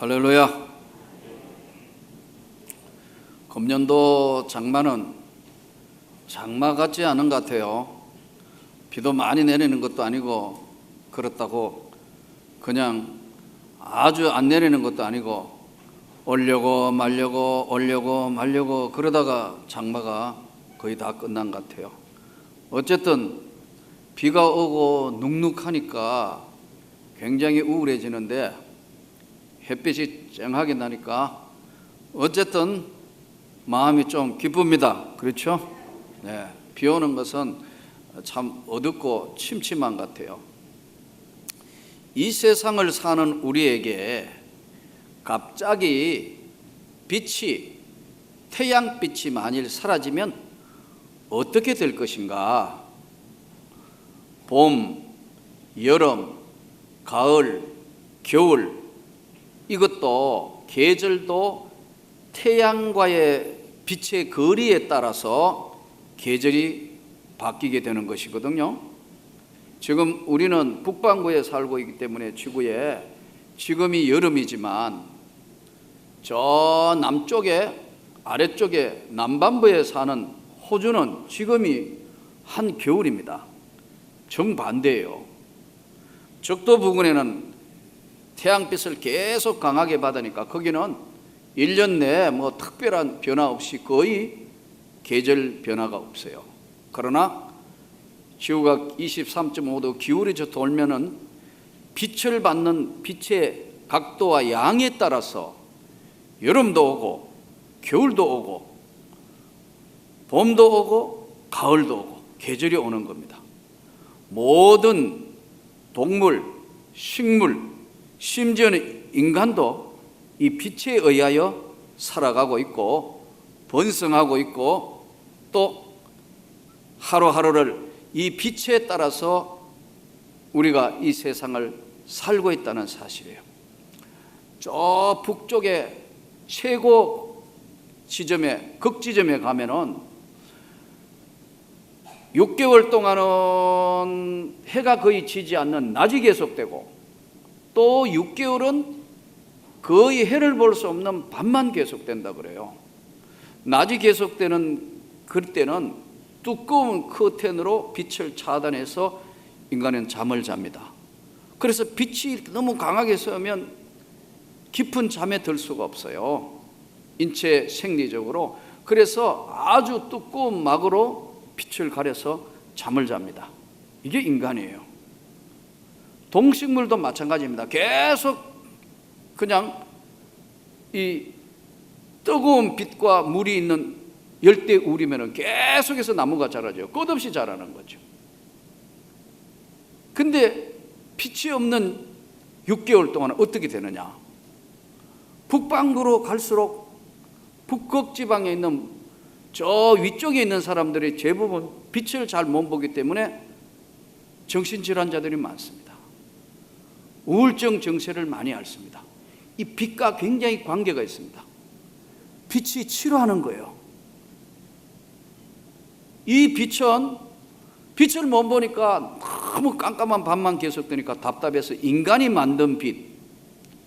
할렐루야. 금년도 장마는 장마 같지 않은 것 같아요. 비도 많이 내리는 것도 아니고 그렇다고 그냥 아주 안 내리는 것도 아니고 오려고 말려고 그러다가 장마가 거의 다 끝난 것 같아요. 어쨌든 비가 오고 눅눅하니까 굉장히 우울해지는데 햇빛이 쨍하게 나니까 어쨌든 마음이 좀 기쁩니다. 그렇죠? 네, 비 오는 것은 참 어둡고 침침한 것 같아요. 이 세상을 사는 우리에게 갑자기 태양빛이 만일 사라지면 어떻게 될 것인가? 봄, 여름, 가을, 겨울, 이것도 계절도 태양과의 빛의 거리에 따라서 계절이 바뀌게 되는 것이거든요. 지금 우리는 북반구에 살고 있기 때문에 지구에 지금이 여름이지만 저 남쪽에 아래쪽에 남반부에 사는 호주는 지금이 한겨울입니다. 정반대예요. 적도 부근에는 태양빛을 계속 강하게 받으니까 거기는 1년 내에 뭐 특별한 변화 없이 거의 계절 변화가 없어요. 그러나 지구가 23.5도 기울어져 돌면은 빛을 받는 빛의 각도와 양에 따라서 여름도 오고 겨울도 오고 봄도 오고 가을도 오고 계절이 오는 겁니다. 모든 동물, 식물, 심지어는 인간도 이 빛에 의하여 살아가고 있고 번성하고 있고 또 하루하루를 이 빛에 따라서 우리가 이 세상을 살고 있다는 사실이에요. 저 북쪽에 최고 지점에 극지점에 가면은 6개월 동안은 해가 거의 지지 않는 낮이 계속되고 또 6개월은 거의 해를 볼 수 없는 밤만 계속된다 그래요. 낮이 계속되는 그때는 두꺼운 커튼으로 빛을 차단해서 인간은 잠을 잡니다. 그래서 빛이 너무 강하게 쏘면 깊은 잠에 들 수가 없어요. 인체 생리적으로. 그래서 아주 두꺼운 막으로 빛을 가려서 잠을 잡니다. 이게 인간이에요. 동식물도 마찬가지입니다. 계속 그냥 이 뜨거운 빛과 물이 있는 열대우리면 계속해서 나무가 자라죠. 끝없이 자라는 거죠. 근데 빛이 없는 6개월 동안 어떻게 되느냐? 북반구로 갈수록 북극지방에 있는 저 위쪽에 있는 사람들이 대부분 빛을 잘 못 보기 때문에 정신질환자들이 많습니다. 우울증 증세를 많이 앓습니다. 이 빛과 굉장히 관계가 있습니다. 빛이 치료하는 거예요. 이 빛은 빛을 못 보니까 너무 깜깜한 밤만 계속되니까 답답해서 인간이 만든 빛,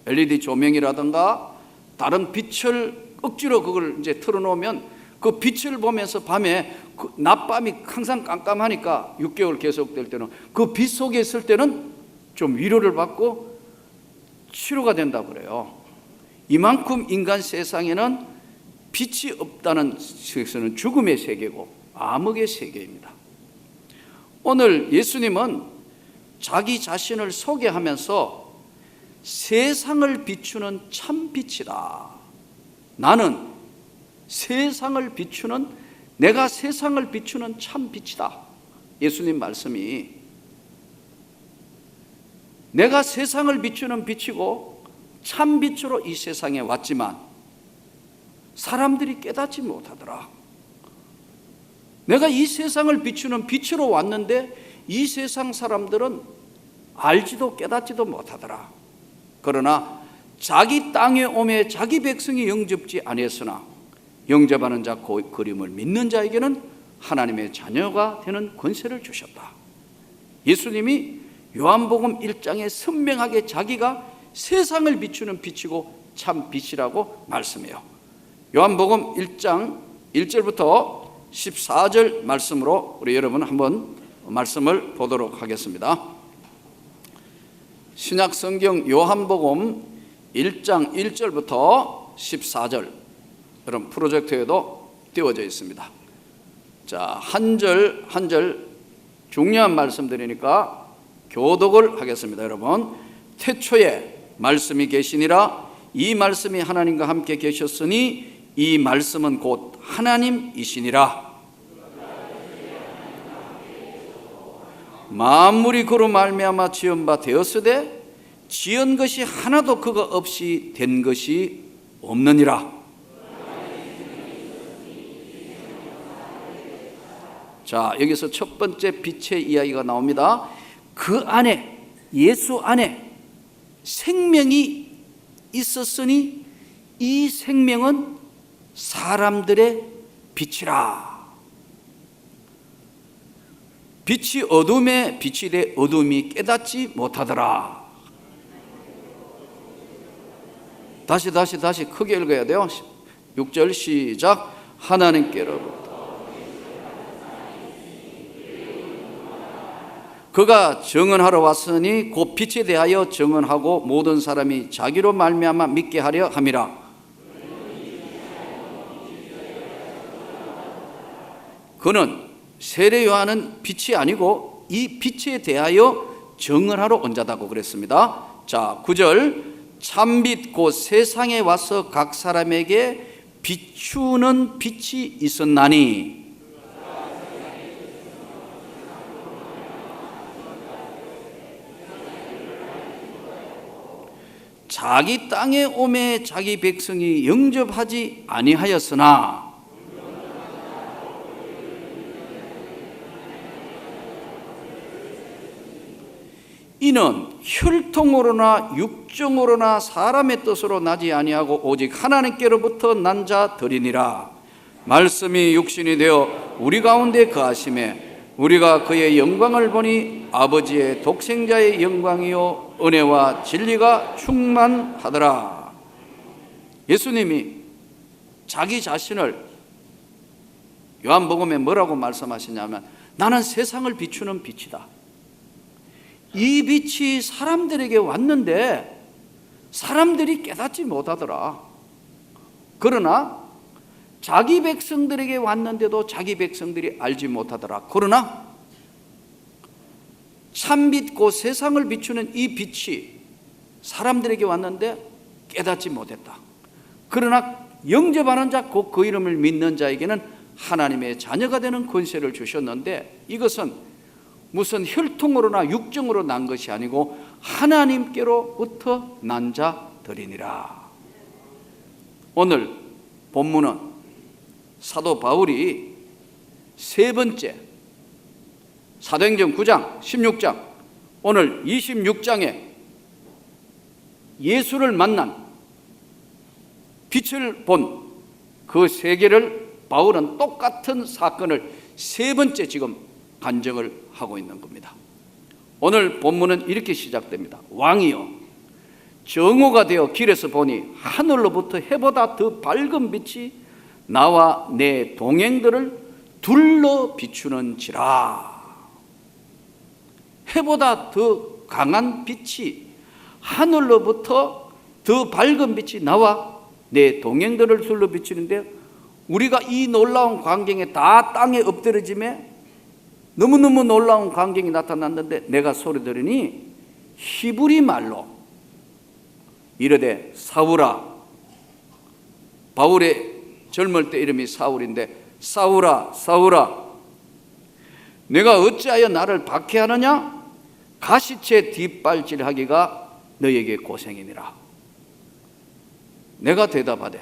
LED 조명이라든가 다른 빛을 억지로 그걸 이제 틀어놓으면 그 빛을 보면서 밤에 낮밤이 항상 깜깜하니까 6개월 계속될 때는 그 빛 속에 있을 때는 좀 위로를 받고 치료가 된다고 그래요. 이만큼 인간 세상에는 빛이 없다는 것은 죽음의 세계고 암흑의 세계입니다. 오늘 예수님은 자기 자신을 소개하면서 세상을 비추는 참 빛이다. 나는 내가 세상을 비추는 참 빛이다. 예수님 말씀이 내가 세상을 비추는 빛이고 참 빛으로 이 세상에 왔지만 사람들이 깨닫지 못하더라. 내가 이 세상을 비추는 빛으로 왔는데 이 세상 사람들은 알지도 깨닫지도 못하더라. 그러나 자기 땅에 오매 자기 백성이 영접지 아니했으나 영접하는 자 그림을 믿는 자에게는 하나님의 자녀가 되는 권세를 주셨다. 예수님이 요한복음 1장에 선명하게 자기가 세상을 비추는 빛이고 참 빛이라고 말씀해요. 요한복음 1장 1절부터 14절 말씀으로 우리 여러분 한번 말씀을 보도록 하겠습니다. 신약 성경 요한복음 1장 1절부터 14절, 여러분 프로젝터에도 띄워져 있습니다. 자, 한 절 한 절 중요한 말씀 드리니까 교독을 하겠습니다. 여러분, 태초에 말씀이 계시니라. 이 말씀이 하나님과 함께 계셨으니 이 말씀은 곧 하나님이시니라. 만물이 그로 말미암아 지은 바 되었으되 지은 것이 하나도 그가 없이 된 것이 없느니라. 자, 여기서 첫 번째 빛의 이야기가 나옵니다. 그 안에, 예수 안에 생명이 있었으니 이 생명은 사람들의 빛이라. 빛이 어둠에 비치되 어둠이 깨닫지 못하더라. 다시 크게 읽어야 돼요. 6절 시작. 하나님께로부터 그가 증언하러 왔으니 곧 빛에 대하여 증언하고 모든 사람이 자기로 말미암아 믿게 하려 함이라. 그는 세례 요한은 빛이 아니고 이 빛에 대하여 증언하러 온 자다고 그랬습니다. 자, 9절 참빛 곧 세상에 와서 각 사람에게 비추는 빛이 있었나니 자기 땅에 오매 자기 백성이 영접하지 아니하였으나 이는 혈통으로나 육정으로나 사람의 뜻으로 나지 아니하고 오직 하나님께로부터 난 자들이니라. 말씀이 육신이 되어 우리 가운데 거하심에 우리가 그의 영광을 보니 아버지의 독생자의 영광이요 은혜와 진리가 충만하더라. 예수님이 자기 자신을 요한복음에 뭐라고 말씀하시냐면 나는 세상을 비추는 빛이다. 이 빛이 사람들에게 왔는데 사람들이 깨닫지 못하더라. 그러나 자기 백성들에게 왔는데도 자기 백성들이 알지 못하더라. 그러나 참빛 곧 세상을 비추는 이 빛이 사람들에게 왔는데 깨닫지 못했다. 그러나 영접하는 자, 곧 그 이름을 믿는 자에게는 하나님의 자녀가 되는 권세를 주셨는데 이것은 무슨 혈통으로나 육정으로 난 것이 아니고 하나님께로부터 난 자들이니라. 오늘 본문은 사도 바울이 세 번째 사도행전 9장 16장 오늘 26장에 예수를 만난 빛을 본 그 세계를 바울은 똑같은 사건을 세 번째 지금 간증을 하고 있는 겁니다. 오늘 본문은 이렇게 시작됩니다. 왕이여 정오가 되어 길에서 보니 하늘로부터 해보다 더 밝은 빛이 나와 내 동행들을 둘러 비추는지라. 해보다 더 강한 빛이 하늘로부터 더 밝은 빛이 나와 내 동행들을 둘러 비추는데 우리가 이 놀라운 광경에 다 땅에 엎드러짐에 너무너무 놀라운 광경이 나타났는데 내가 소리 들으니 히브리 말로 이르되 사울아, 바울의 젊을 때 이름이 사울인데 사울아 사울아 내가 어찌하여 나를 박해하느냐? 가시체 뒷발질하기가 너에게 고생이니라. 내가 대답하되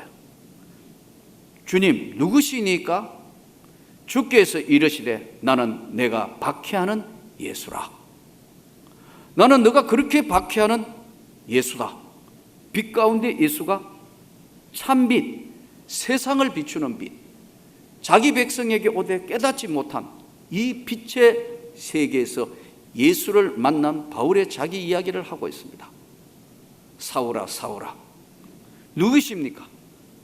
주님 누구시니까? 주께서 이르시되 나는 내가 박해하는 예수라. 나는 너가 그렇게 박해하는 예수다. 빛 가운데 예수가 참빛, 세상을 비추는 빛, 자기 백성에게 오되 깨닫지 못한 이 빛의 세계에서 예수를 만난 바울의 자기 이야기를 하고 있습니다. 사울아 사울아 누구십니까?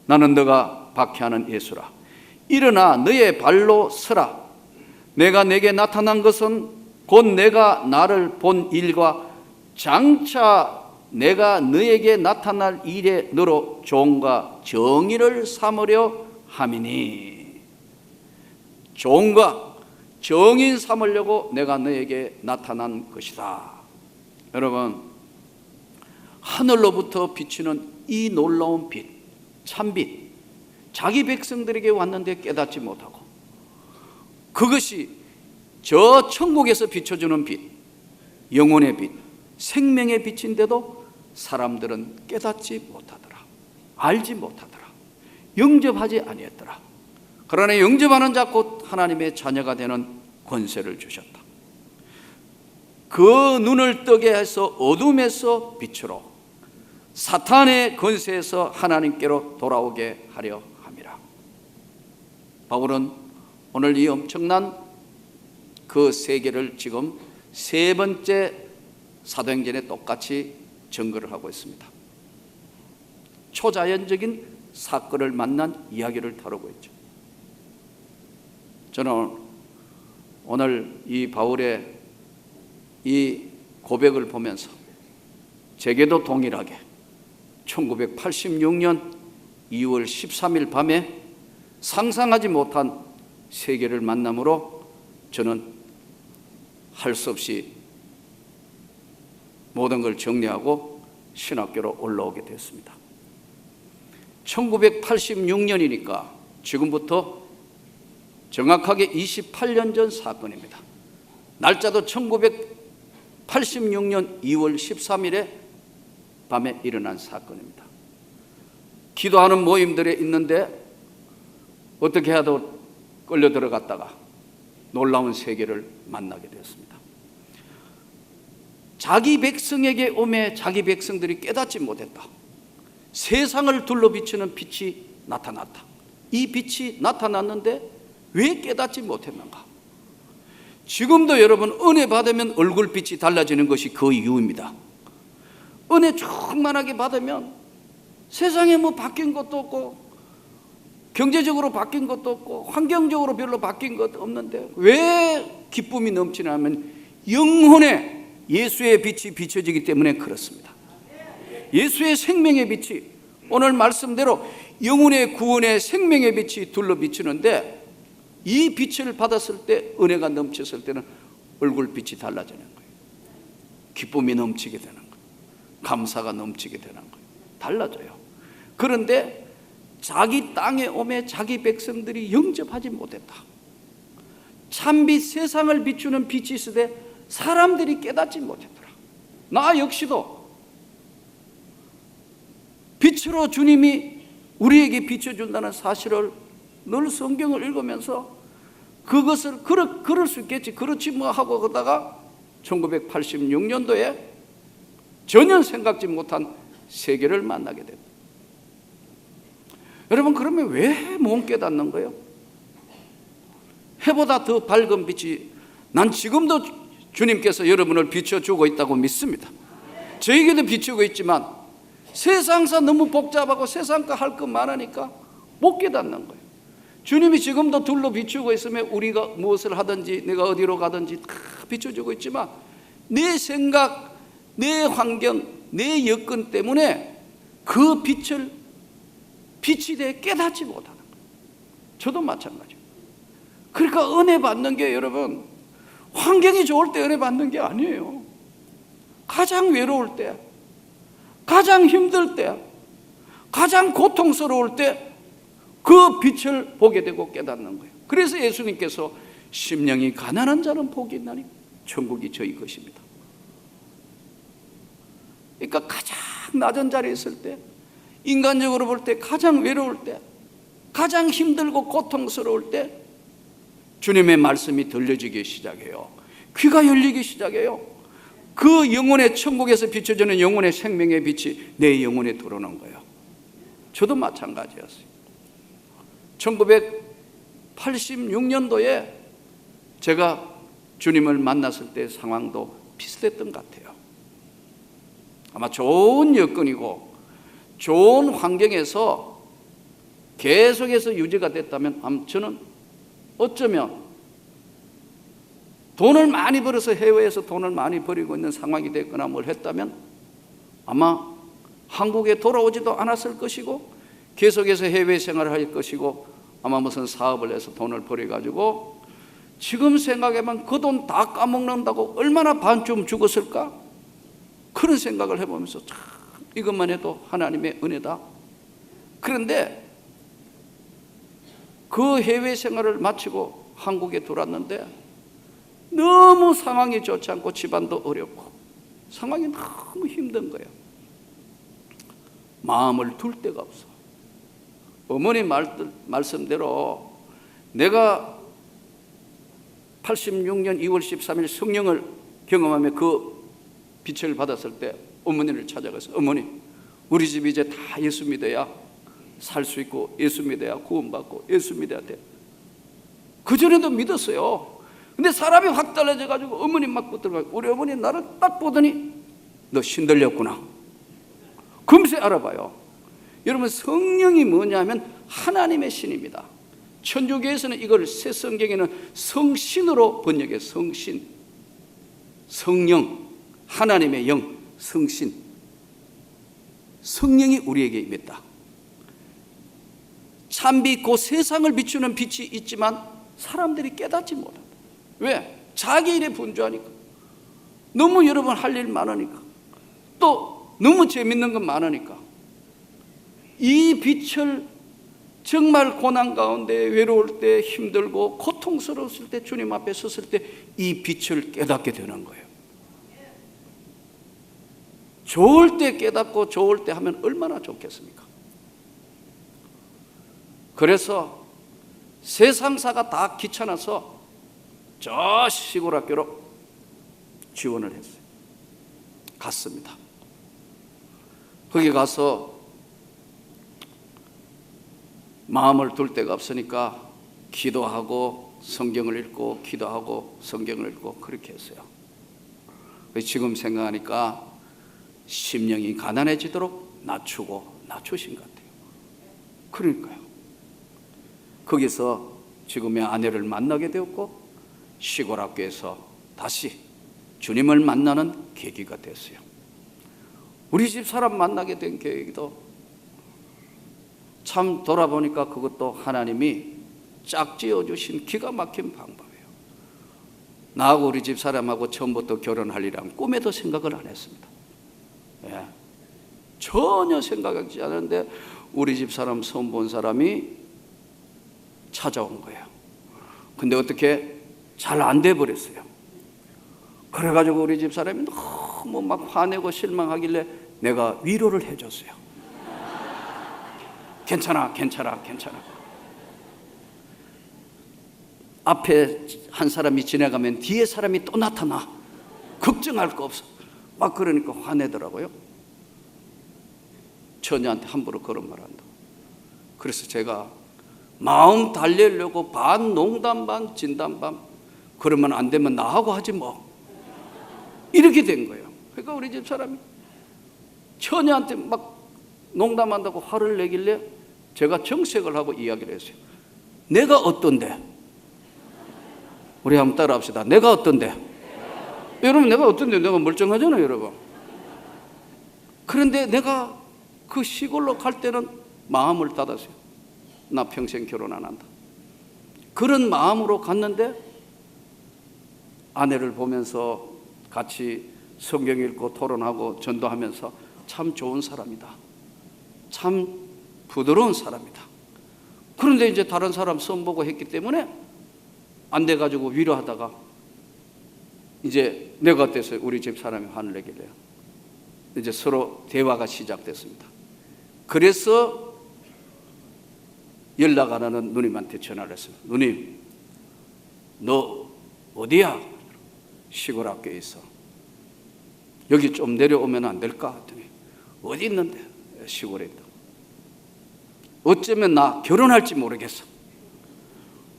나는 너가 박해하는 예수라. 일어나 너의 발로 서라. 내가 내게 나타난 것은 곧 내가 나를 본 일과 장차 내가 너에게 나타날 일에 너로 종과 정의를 삼으려 함이니. 종과 정인 삼으려고 내가 너에게 나타난 것이다. 여러분, 하늘로부터 비치는 이 놀라운 빛, 참빛, 자기 백성들에게 왔는데 깨닫지 못하고, 그것이 저 천국에서 비춰주는 빛, 영혼의 빛, 생명의 빛인데도 사람들은 깨닫지 못하더라. 알지 못하더라. 영접하지 아니했더라. 그러나 영접하는 자 곧 하나님의 자녀가 되는 권세를 주셨다. 그 눈을 뜨게 해서 어둠에서 빛으로, 사탄의 권세에서 하나님께로 돌아오게 하려 함이라. 바울은 오늘 이 엄청난 그 세계를 지금 세 번째 사도행전에 똑같이 증거를 하고 있습니다. 초자연적인 사건을 만난 이야기를 다루고 있죠. 저는 오늘 이 바울의 이 고백을 보면서 제게도 동일하게 1986년 2월 13일 밤에 상상하지 못한 세계를 만남으로 저는 할 수 없이 모든 걸 정리하고 신학교로 올라오게 됐습니다. 1986년이니까 지금부터 정확하게 28년 전 사건입니다. 날짜도 1986년 2월 13일에 밤에 일어난 사건입니다. 기도하는 모임들에 있는데 어떻게 하도 끌려 들어갔다가 놀라운 세계를 만나게 되었습니다. 자기 백성에게 오매 자기 백성들이 깨닫지 못했다. 세상을 둘러 비추는 빛이 나타났다. 이 빛이 나타났는데 왜 깨닫지 못했는가? 지금도 여러분, 은혜 받으면 얼굴빛이 달라지는 것이 그 이유입니다. 은혜 충만하게 받으면 세상에 뭐 바뀐 것도 없고, 경제적으로 바뀐 것도 없고, 환경적으로 별로 바뀐 것도 없는데 왜 기쁨이 넘치냐면 영혼의 예수의 빛이 비춰지기 때문에 그렇습니다. 예수의 생명의 빛이, 오늘 말씀대로 영혼의 구원의 생명의 빛이 둘러 비추는데, 이 빛을 받았을 때, 은혜가 넘쳤을 때는 얼굴빛이 달라지는 거예요. 기쁨이 넘치게 되는 거예요. 감사가 넘치게 되는 거예요. 달라져요. 그런데 자기 땅에 오매 자기 백성들이 영접하지 못했다. 참빛, 세상을 비추는 빛이 있으되 사람들이 깨닫지 못했더라. 나 역시도 빛으로 주님이 우리에게 비춰준다는 사실을 늘 성경을 읽으면서 그것을 그럴 수 있겠지, 그렇지 뭐 하고 그러다가 1986년도에 전혀 생각지 못한 세계를 만나게 됐다. 여러분, 그러면 왜 못 깨닫는 거예요? 해보다 더 밝은 빛이, 난 지금도 주님께서 여러분을 비춰주고 있다고 믿습니다. 저에게도 비추고 있지만 세상사 너무 복잡하고 세상과 할 것 많으니까 못 깨닫는 거예요. 주님이 지금도 둘러 비추고 있으면 우리가 무엇을 하든지 내가 어디로 가든지 다 비춰주고 있지만 내 생각, 내 환경, 내 여건 때문에 그 빛이 대해 깨닫지 못하는 거예요. 저도 마찬가지예요. 그러니까 은혜 받는 게, 여러분, 환경이 좋을 때 은혜 받는 게 아니에요. 가장 외로울 때, 가장 힘들 때, 가장 고통스러울 때 그 빛을 보게 되고 깨닫는 거예요. 그래서 예수님께서 심령이 가난한 자는 복이 있나니 천국이 저희 것입니다. 그러니까 가장 낮은 자리에 있을 때, 인간적으로 볼 때 가장 외로울 때, 가장 힘들고 고통스러울 때 주님의 말씀이 들려지기 시작해요. 귀가 열리기 시작해요. 그 영혼의 천국에서 비춰지는 영혼의 생명의 빛이 내 영혼에 들어오는 거예요. 저도 마찬가지였어요. 1986년도에 제가 주님을 만났을 때 상황도 비슷했던 것 같아요. 아마 좋은 여건이고 좋은 환경에서 계속해서 유지가 됐다면 저는 어쩌면 돈을 많이 벌어서 해외에서 돈을 많이 벌이고 있는 상황이 됐거나 뭘 했다면 아마 한국에 돌아오지도 않았을 것이고 계속해서 해외 생활을 할 것이고 아마 무슨 사업을 해서 돈을 벌여가지고 지금 생각해보면 그 돈 다 까먹는다고 얼마나 반쯤 죽었을까? 그런 생각을 해보면서 참 이것만 해도 하나님의 은혜다. 그런데 그 해외 생활을 마치고 한국에 들어왔는데 너무 상황이 좋지 않고 집안도 어렵고 상황이 너무 힘든 거예요. 마음을 둘 데가 없어. 어머니 말씀대로 내가 86년 2월 13일 성령을 경험하며 그 빛을 받았을 때 어머니를 찾아가서 어머니 우리 집 이제 다 예수 믿어야 살 수 있고 예수 믿어야 구원받고 예수 믿어야 돼. 그전에도 믿었어요. 근데 사람이 확 달라져 가지고 어머니 막 붙들고 우리 어머니 나를 딱 보더니 너 신들렸구나. 금세 알아봐요. 여러분 성령이 뭐냐면 하나님의 신입니다. 천주교에서는 이걸 새 성경에는 성신으로 번역해. 성신, 성령, 하나님의 영, 성신. 성령이 우리에게 임했다. 참빛 그 세상을 비추는 빛이 있지만 사람들이 깨닫지 못한다. 왜? 자기 일에 분주하니까. 너무 여러분 할 일 많으니까. 또 너무 재밌는 건 많으니까. 이 빛을 정말 고난 가운데 외로울 때 힘들고 고통스러웠을 때 주님 앞에 섰을 때 이 빛을 깨닫게 되는 거예요. 좋을 때 깨닫고 좋을 때 하면 얼마나 좋겠습니까? 그래서 세상사가 다 귀찮아서 저 시골 학교로 지원을 했어요. 갔습니다. 거기 가서 마음을 둘 데가 없으니까 기도하고 성경을 읽고 기도하고 성경을 읽고 그렇게 했어요. 지금 생각하니까 심령이 가난해지도록 낮추신 것 같아요. 그러니까요. 거기서 지금의 아내를 만나게 되었고 시골 학교에서 다시 주님을 만나는 계기가 됐어요. 우리 집 사람 만나게 된 계기도 참 돌아보니까 그것도 하나님이 짝지어 주신 기가 막힌 방법이에요. 나하고 우리 집 사람하고 처음부터 결혼하리란 꿈에도 생각을 안 했습니다. 예. 전혀 생각하지 않았는데 우리 집 사람 처음 본 사람이 찾아온 거예요. 근데 어떻게 잘 안 돼 버렸어요. 그래가지고 우리 집 사람이 너무 막 화내고 실망하길래 내가 위로를 해줬어요. 괜찮아. 앞에 한 사람이 지나가면 뒤에 사람이 또 나타나. 걱정할 거 없어. 막 그러니까 화내더라고요. 처녀한테 함부로 그런 말 한다. 그래서 제가 마음 달래려고 반 농담 반 진담 반 그러면 안 되면 나하고 하지 뭐. 이렇게 된 거예요. 그러니까 우리 집 사람이 처녀한테 막 농담한다고 화를 내길래 제가 정색을 하고 이야기를 했어요. 내가 어떤데? 우리 한번 따라 합시다. 내가 어떤데? 여러분 내가 어떤데? 내가 멀쩡하잖아요 여러분. 그런데 내가 그 시골로 갈 때는 마음을 닫았어요. 나 평생 결혼 안 한다. 그런 마음으로 갔는데 아내를 보면서 같이 성경 읽고 토론하고 전도하면서 참 좋은 사람이다. 참 부드러운 사람이다. 그런데 이제 다른 사람 선보고 했기 때문에 안 돼가지고 위로하다가 이제 내가 어땠어요? 우리 집 사람이 화를 내길래요. 이제 서로 대화가 시작됐습니다. 그래서 연락 안 하는 누님한테 전화를 했어요. 누님, 너 어디야? 시골 학교에 있어. 여기 좀 내려오면 안 될까? 했더니 어디 있는데? 시골에 있다. 어쩌면 나 결혼할지 모르겠어.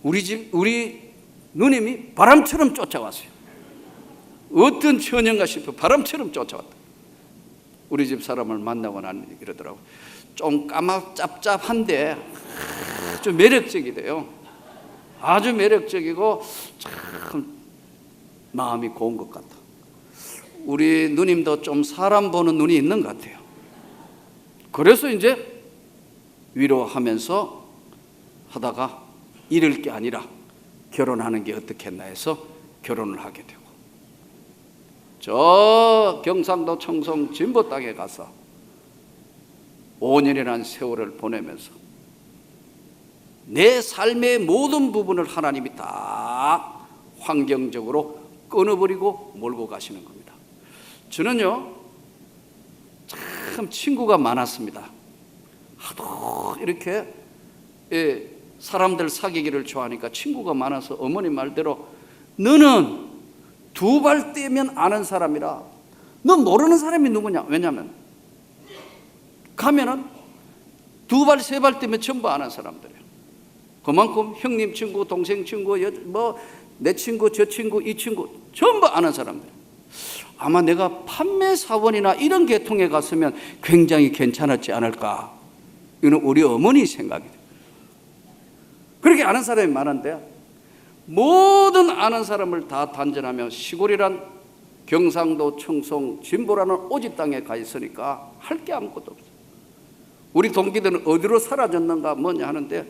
우리 누님이 바람처럼 쫓아왔어요. 어떤 처녀인가 싶어 바람처럼 쫓아왔다. 우리 집 사람을 만나고 나니 이러더라고요. 좀 까맣짭짭한데 아주 매력적이래요. 아주 매력적이고 참 마음이 고운 것 같다. 우리 누님도 좀 사람 보는 눈이 있는 것 같아요. 그래서 이제 위로하면서 하다가 이럴 게 아니라 결혼하는 게 어떻겠나 해서 결혼을 하게 되고, 저 경상도 청송 진보 땅에 가서 5년이라는 세월을 보내면서 내 삶의 모든 부분을 하나님이 다 환경적으로 끊어버리고 몰고 가시는 겁니다. 저는요 참 친구가 많았습니다. 하도 이렇게 사람들 사귀기를 좋아하니까 친구가 많아서 어머니 말대로 너는 두 발 떼면 아는 사람이라, 너 모르는 사람이 누구냐? 왜냐면 가면은 두 발 세 발 떼면 전부 아는 사람들이에요. 그만큼 형님 친구, 동생 친구, 내 친구, 저 친구, 이 친구 전부 아는 사람들. 아마 내가 판매 사원이나 이런 계통에 갔으면 굉장히 괜찮았지 않을까, 이건 우리 어머니 생각이에요. 그렇게 아는 사람이 많은데 모든 아는 사람을 다 단절하며 시골이란 경상도 청송 진보라는 오지 땅에 가 있으니까 할 게 아무것도 없어요. 우리 동기들은 어디로 사라졌는가 뭐냐 하는데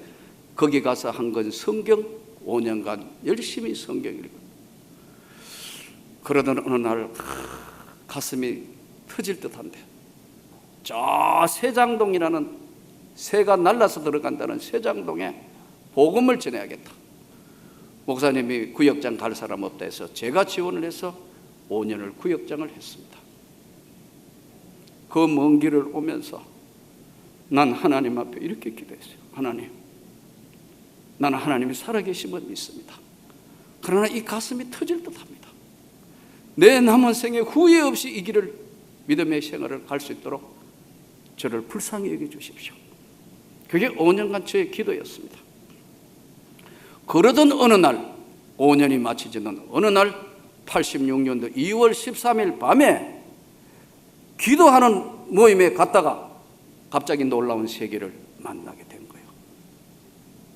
거기 가서 한 건 성경, 5년간 열심히 성경 읽고, 그러던 어느 날 가슴이 터질 듯한데 저 세장동이라는 새가 날라서 들어간다는 세장동에 복음을 전해야겠다. 목사님이 구역장 갈 사람 없다 해서 제가 지원을 해서 5년을 구역장을 했습니다. 그 먼 길을 오면서 난 하나님 앞에 이렇게 기도했어요. 하나님, 나는 하나님이 살아계심을 믿습니다. 그러나 이 가슴이 터질 듯합니다. 내 남은 생에 후회 없이 이 길을, 믿음의 생활을 갈 수 있도록 저를 불쌍히 여겨주십시오. 그게 5년간 저의 기도였습니다. 그러던 어느 날, 5년이 마치지는 어느 날 86년도 2월 13일 밤에 기도하는 모임에 갔다가 갑자기 놀라운 세계를 만나게 된 거예요.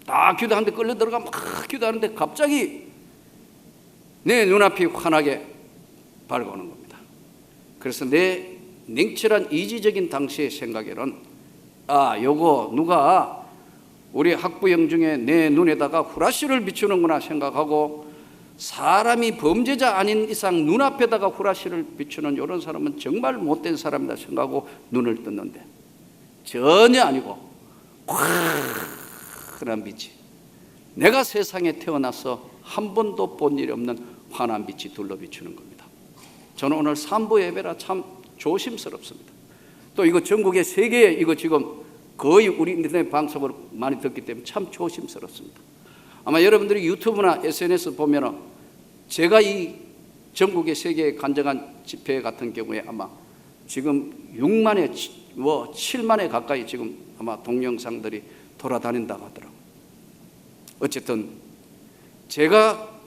딱 기도하는데 끌려 들어가 막 기도하는데 갑자기 내 눈앞이 환하게 밝아오는 겁니다. 그래서 내 냉철한 이지적인 당시의 생각에는 요거 누가 우리 학부형 중에 내 눈에다가 후라시를 비추는구나 생각하고, 사람이 범죄자 아닌 이상 눈앞에다가 후라시를 비추는 이런 사람은 정말 못된 사람이다 생각하고 눈을 떴는데 전혀 아니고 환한 빛이, 내가 세상에 태어나서 한 번도 본 일이 없는 환한 빛이 둘러비추는 겁니다. 저는 오늘 산부 예배라 참 조심스럽습니다. 또 이거 전국의 세계에 이거 지금 거의 우리 인터넷 방송을 많이 듣기 때문에 참 조심스럽습니다. 아마 여러분들이 유튜브나 SNS 보면은 제가 이 전국의 세계에 간증한 집회 같은 경우에 아마 지금 6만에 7만에 가까이 지금 아마 동영상들이 돌아다닌다고 하더라고요. 어쨌든 제가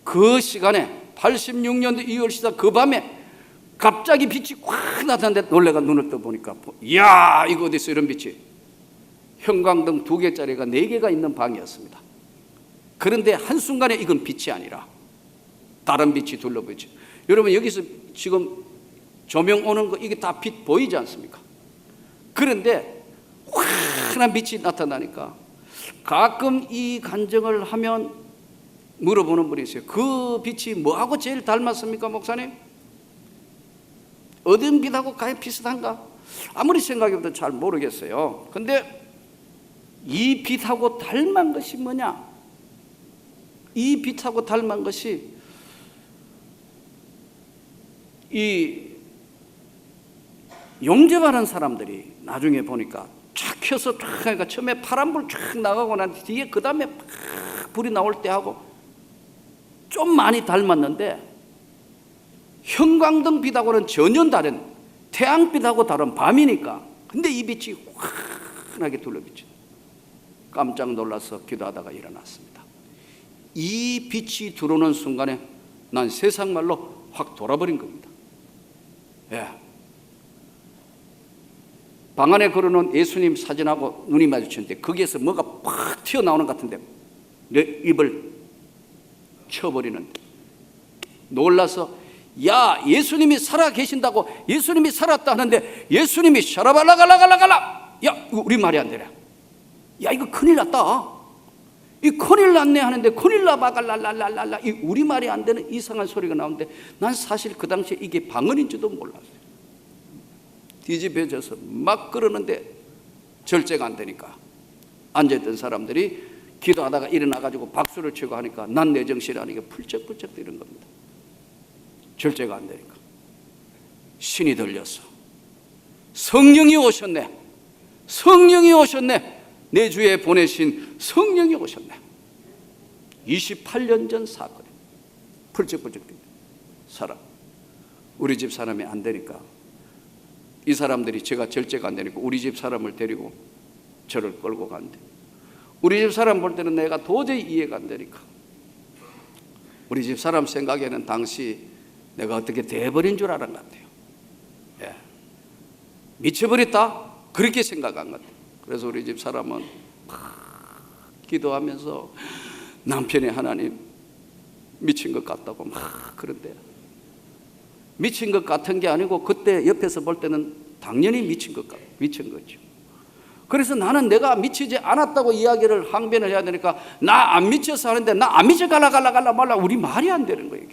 그 시간에 86년도 2월 14일 그 밤에 갑자기 빛이 확 나타났는데 놀래가 눈을 떠보니까 이야, 이거 어디서 이런 빛이, 형광등 2개짜리가 4개가 있는 방이었습니다. 그런데 한순간에 이건 빛이 아니라 다른 빛이 둘러보이죠. 여러분 여기서 지금 조명 오는 거 이게 다 빛 보이지 않습니까? 그런데 환한 빛이 나타나니까 가끔 이 간증을 하면 물어보는 분이 있어요. 그 빛이 뭐하고 제일 닮았습니까, 목사님? 어떤 빛하고 가장 비슷한가? 아무리 생각해도 잘 모르겠어요. 근데 이 빛하고 닮은 것이 뭐냐? 이 빛하고 닮은 것이 이 용접하는 사람들이 나중에 보니까 쫙 켜서 쫙 하니까 처음에 파란불 쫙 나가고 난 뒤에 그 다음에 팍 불이 나올 때 하고 좀 많이 닮았는데 형광등 빛하고는 전혀 다른, 태양빛하고 다른 밤이니까. 근데 이 빛이 환하게 둘러비쳐 깜짝 놀라서 기도하다가 일어났습니다. 이 빛이 들어오는 순간에 난 세상 말로 확 돌아버린 겁니다. 예. 방 안에 걸어놓은 예수님 사진하고 눈이 마주쳤는데 거기에서 뭐가 팍 튀어나오는 것 같은데 내 입을 쳐버리는, 놀라서 야, 예수님이 살아 계신다고, 예수님이 살았다 하는데 예수님이 샤라발라갈라갈라갈라, 야, 이거 우리 말이 안 되네. 야, 이거 큰일 났다. 이 큰일 났네 하는데 큰일 나바갈랄랄랄랄라, 이 우리 말이 안 되는 이상한 소리가 나오는데 난 사실 그 당시에 이게 방언인지도 몰랐어요. 뒤집어져서 막 그러는데 절제가 안 되니까 앉아있던 사람들이 기도하다가 일어나가지고 박수를 치고 하니까 난 내 정신이 아니게 풀쩍풀쩍 뛰는 겁니다. 절제가 안 되니까 신이 들려서 성령이 오셨네, 성령이 오셨네, 내 주에 보내신 성령이 오셨네. 28년 전 사건에 풀쩍풀쩍 뛰는 사람, 우리 집 사람이 안 되니까 이 사람들이, 제가 절제가 안 되니까 우리 집 사람을 데리고 저를 끌고 간대. 우리 집 사람 볼 때는 내가 도저히 이해가 안 되니까 우리 집 사람 생각에는 당시 내가 어떻게 돼버린 줄 알은 것 같아요. 예. 미쳐버렸다 그렇게 생각한 것 같아요. 그래서 우리 집 사람은 막 기도하면서 남편이 하나님 미친 것 같다고 막 그런데, 미친 것 같은 게 아니고 그때 옆에서 볼 때는 당연히 미친 거죠. 그래서 나는 내가 미치지 않았다고 이야기를 항변을 해야 되니까 나 안 미쳐서 하는데 나 안 미쳐 갈라 말라, 우리 말이 안 되는 거예요.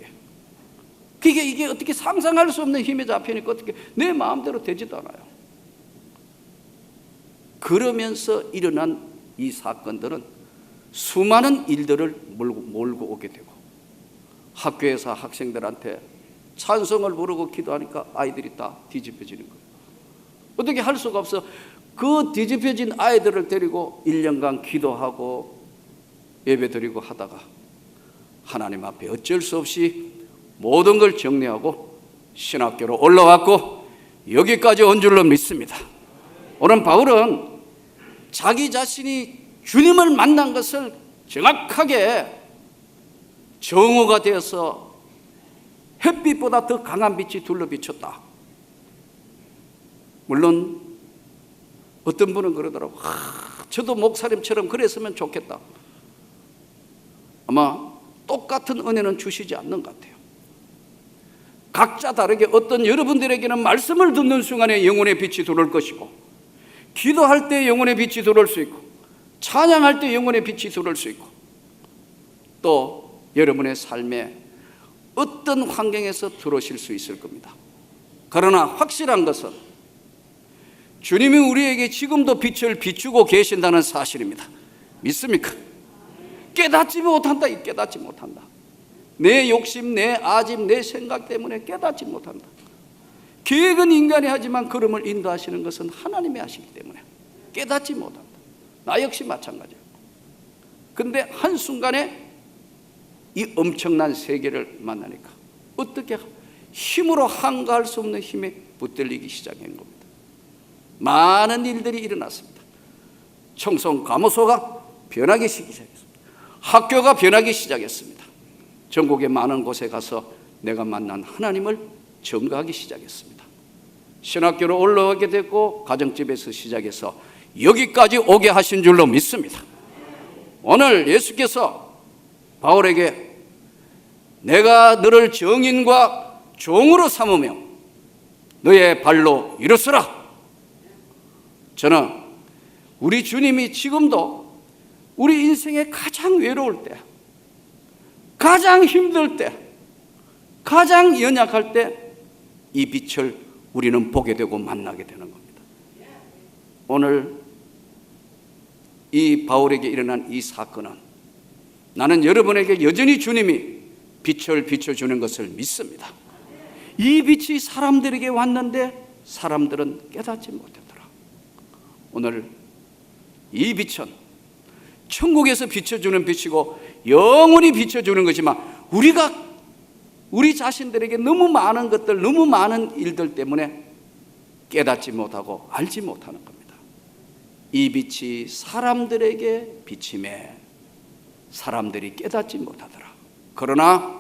이게 어떻게 상상할 수 없는 힘에 잡히니까 어떻게 내 마음대로 되지도 않아요. 그러면서 일어난 이 사건들은 수많은 일들을 몰고 오게 되고, 학교에서 학생들한테 찬송을 부르고 기도하니까 아이들이 다 뒤집혀지는 거예요. 어떻게 할 수가 없어. 그 뒤집혀진 아이들을 데리고 1년간 기도하고 예배드리고 하다가 하나님 앞에 어쩔 수 없이 모든 걸 정리하고 신학교로 올라왔고 여기까지 온 줄로 믿습니다. 오늘 바울은 자기 자신이 주님을 만난 것을 정확하게 정오가 되어서 햇빛보다 더 강한 빛이 둘러비쳤다. 물론 어떤 분은 그러더라고. 저도 목사님처럼 그랬으면 좋겠다. 아마 똑같은 은혜는 주시지 않는 것 같아요. 각자 다르게 어떤 여러분들에게는 말씀을 듣는 순간에 영혼의 빛이 들어올 것이고, 기도할 때 영혼의 빛이 들어올 수 있고, 찬양할 때 영혼의 빛이 들어올 수 있고, 또 여러분의 삶에 어떤 환경에서 들어오실 수 있을 겁니다. 그러나 확실한 것은 주님이 우리에게 지금도 빛을 비추고 계신다는 사실입니다. 믿습니까? 깨닫지 못한다. 내 욕심, 내 아집, 내 생각 때문에 깨닫지 못한다. 계획은 인간이 하지만 걸음을 인도하시는 것은 하나님이 하시기 때문에 깨닫지 못한다. 나 역시 마찬가지예요. 근데 한순간에 이 엄청난 세계를 만나니까 어떻게 힘으로 항거할 수 없는 힘에 붙들리기 시작한 겁니다. 많은 일들이 일어났습니다. 청송 감호소가 변하기 시작했습니다. 학교가 변하기 시작했습니다. 전국의 많은 곳에 가서 내가 만난 하나님을 증거하기 시작했습니다. 신학교로 올라오게 됐고 가정집에서 시작해서 여기까지 오게 하신 줄로 믿습니다. 오늘 예수께서 바울에게 내가 너를 정인과 종으로 삼으며 너의 발로 일어서라. 저는 우리 주님이 지금도 우리 인생에 가장 외로울 때, 가장 힘들 때, 가장 연약할 때 이 빛을 우리는 보게 되고 만나게 되는 겁니다. 오늘 이 바울에게 일어난 이 사건은 나는 여러분에게 여전히 주님이 빛을 비춰주는 것을 믿습니다. 이 빛이 사람들에게 왔는데 사람들은 깨닫지 못했더라. 오늘 이 빛은 천국에서 비춰주는 빛이고 영원히 비춰주는 것이지만 우리가 우리 자신들에게 너무 많은 것들, 너무 많은 일들 때문에 깨닫지 못하고 알지 못하는 겁니다. 이 빛이 사람들에게 비침에 사람들이 깨닫지 못하더라. 그러나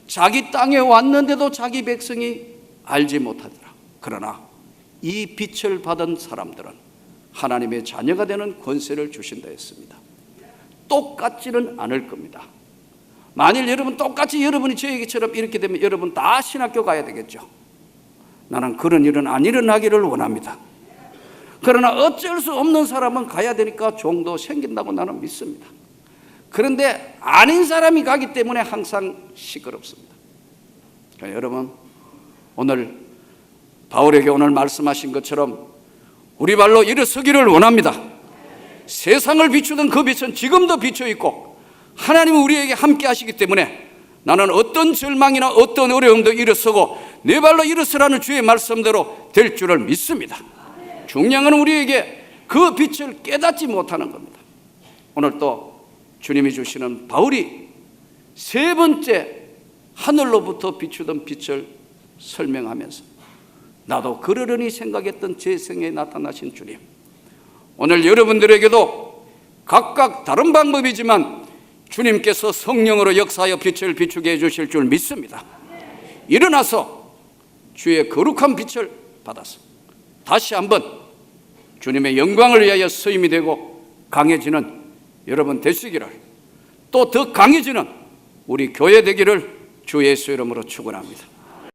자기 땅에 왔는데도 자기 백성이 알지 못하더라. 그러나 이 빛을 받은 사람들은 하나님의 자녀가 되는 권세를 주신다 했습니다. 똑같지는 않을 겁니다. 만일 여러분 똑같이 여러분이 저 얘기처럼 이렇게 되면 여러분 다 신학교 가야 되겠죠. 나는 그런 일은 안 일어나기를 원합니다. 그러나 어쩔 수 없는 사람은 가야 되니까 종도 생긴다고 나는 믿습니다. 그런데 아닌 사람이 가기 때문에 항상 시끄럽습니다. 그러니까 여러분, 오늘 바울에게 오늘 말씀하신 것처럼 우리 발로 일어서기를 원합니다. 세상을 비추던 그 빛은 지금도 비춰 있고 하나님은 우리에게 함께 하시기 때문에 나는 어떤 절망이나 어떤 어려움도 일어서고 내 발로 일어서라는 주의 말씀대로 될 줄을 믿습니다. 중요한 건 우리에게 그 빛을 깨닫지 못하는 겁니다. 오늘 또 주님이 주시는 바울이 세 번째 하늘로부터 비추던 빛을 설명하면서 나도 그러려니 생각했던 제 생에 나타나신 주님, 오늘 여러분들에게도 각각 다른 방법이지만 주님께서 성령으로 역사하여 빛을 비추게 해주실 줄 믿습니다. 일어나서 주의 거룩한 빛을 받아서 다시 한번 주님의 영광을 위하여 쓰임이 되고 강해지는 여러분 되시기를, 또 더 강해지는 우리 교회 되기를 주 예수 이름으로 축원합니다.